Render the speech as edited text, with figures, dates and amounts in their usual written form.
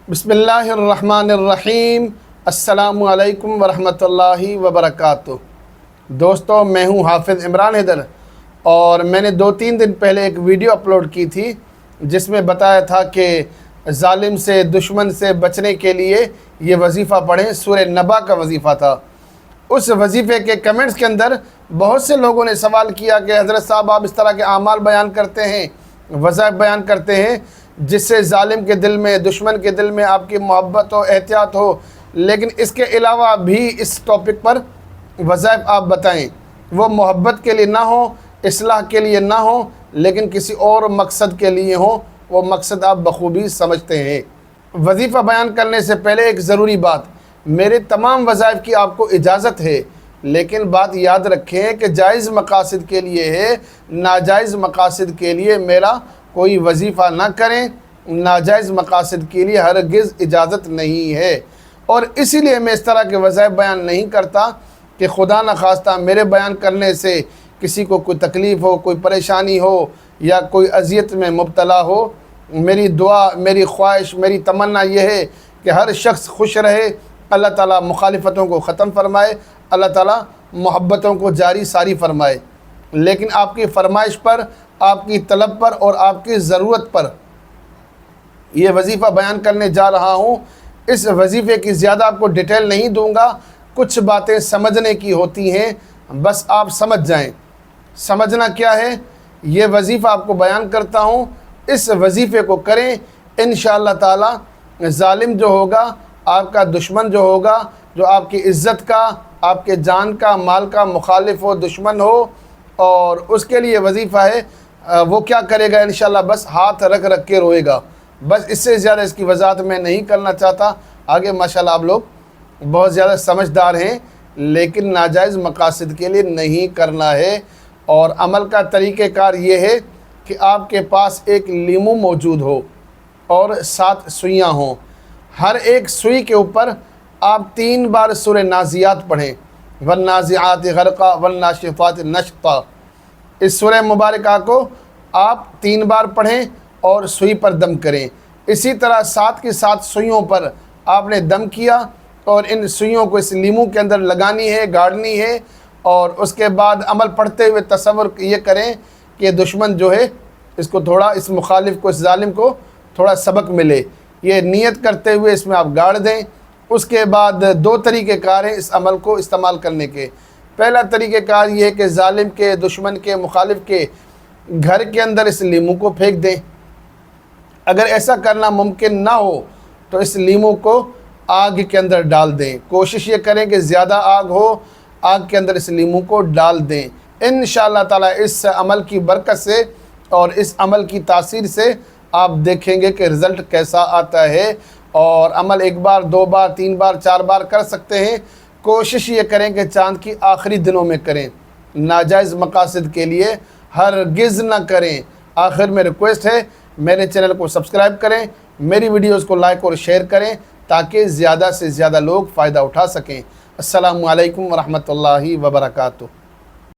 बिस्मिल्लाहिर्रहमानिर्रहीम। अस्सलामु अलैकुम वरहमतुल्लाहि वबरकातुह। दोस्तों, मैं हूँ हाफिज़ इमरान हैदर और मैंने 2-3 दिन पहले एक वीडियो अपलोड की थी जिसमें बताया था कि ज़ालिम से, दुश्मन से बचने के लिए ये वजीफ़ा पढ़ें। सूरह नबा का वजीफ़ा था। उस वजीफ़े के कमेंट्स के अंदर बहुत से लोगों ने सवाल किया कि हज़रत साहब, आप इस तरह के आमाल बयान करते हैं, वज़ाइफ बयान करते हैं जिससे ज़ालिम के दिल में, दुश्मन के दिल में आपकी मोहब्बत हो, एहतियात हो, लेकिन इसके अलावा भी इस टॉपिक पर वज़ाइफ आप बताएं। वो मोहब्बत के लिए ना हो, इस्लाह के लिए ना हो, लेकिन किसी और मकसद के लिए हो। वो मकसद आप बखूबी समझते हैं। वजीफ़ा बयान करने से पहले एक ज़रूरी बात, मेरे तमाम वज़ाइफ की आपको इजाज़त है, लेकिन बात याद रखें कि जायज़ मकासद के लिए है, नाजायज़ मकासद के लिए मेरा कोई वजीफ़ा ना करें। नाजायज़ मकासद के लिए हरगिज़ इजाज़त नहीं है। और इसीलिए मैं इस तरह के वज़ाइफ बयान नहीं करता कि खुदा न खास्ता मेरे बयान करने से किसी को कोई तकलीफ़ हो, कोई परेशानी हो या कोई अज़ियत में मुब्तला हो। मेरी दुआ, मेरी ख्वाहिश, मेरी तमन्ना यह है कि हर शख्स खुश रहे, अल्लाह ताला मुखालिफतों को ख़त्म फरमाए, अल्लाह ताला मोहब्बतों को जारी सारी फरमाए। लेकिन आपकी फरमाइश पर, आपकी तलब पर और आपकी ज़रूरत पर ये वजीफ़ा बयान करने जा रहा हूँ। इस वजीफ़े की ज़्यादा आपको डिटेल नहीं दूँगा, कुछ बातें समझने की होती हैं, बस आप समझ जाएं। समझना क्या है, ये वजीफ़ा आपको बयान करता हूँ, इस वजीफ़े को करें, इंशाअल्लाह ताला ज़ालिम जो होगा, आपका दुश्मन जो होगा, जो आपकी इज़्ज़त का, आपके जान का, माल का मुखालिफ हो, दुश्मन हो, और उसके लिए वजीफ़ा है, वो क्या करेगा इंशाअल्लाह, बस हाथ रख रख के रोएगा। बस इससे ज़्यादा इसकी वजाहत मैं नहीं करना चाहता। आगे माशाअल्लाह आप लोग बहुत ज़्यादा समझदार हैं, लेकिन नाजायज़ मकासद के लिए नहीं करना है। और अमल का तरीक़ेकार ये है कि आपके पास एक लीमू मौजूद हो और 7 सुइयाँ हों। हर एक सुई के ऊपर आप 3 बार सूरह नाज़ियात पढ़ें, वन्नाज़िआत ग़रक़ा वन्नाशिफ़ात नशता। इस सूरह मुबारका को आप 3 बार पढ़ें और सुई पर दम करें। इसी तरह 7 की 7 सुइयों पर आपने दम किया और इन सुइयों को इस लीमू के अंदर लगानी है, गाड़नी है। और उसके बाद अमल पढ़ते हुए तसव्वुर ये करें कि दुश्मन जो है, इसको थोड़ा, इस मुखालिफ को, इस ज़ालिम को थोड़ा सबक मिले। ये नियत करते हुए इसमें आप गाड़ दें। उसके बाद 2 तरीक़ेकार हैं इस अमल को इस्तेमाल करने के। पहला तरीक़ेकार ये है कि ज़ालिम के, दुश्मन के, मुखालिफ के घर के अंदर इस लीमू को फेंक दें। अगर ऐसा करना मुमकिन ना हो तो इस लीमू को आग के अंदर डाल दें। कोशिश ये करें कि ज़्यादा आग हो, आग के अंदर इस लीमू को डाल दें। इंशाअल्लाह ताला इस अमल की बरकत से और इस अमल की तासीर से आप देखेंगे कि रिज़ल्ट कैसा आता है। और अमल 1 बार, 2 बार, 3 बार, 4 बार कर सकते हैं। कोशिश ये करें कि चाँद की आखिरी दिनों में करें, नाजायज़ मकासद के लिए हरगिज़ न करें। आखिर में रिक्वेस्ट है, मेरे चैनल को सब्सक्राइब करें, मेरी वीडियोज़ को लाइक और शेयर करें ताकि ज़्यादा से ज़्यादा लोग फ़ायदा उठा सकें। अस्सलामु अलैकुम वरहमतुल्लाहि वबरकातुह।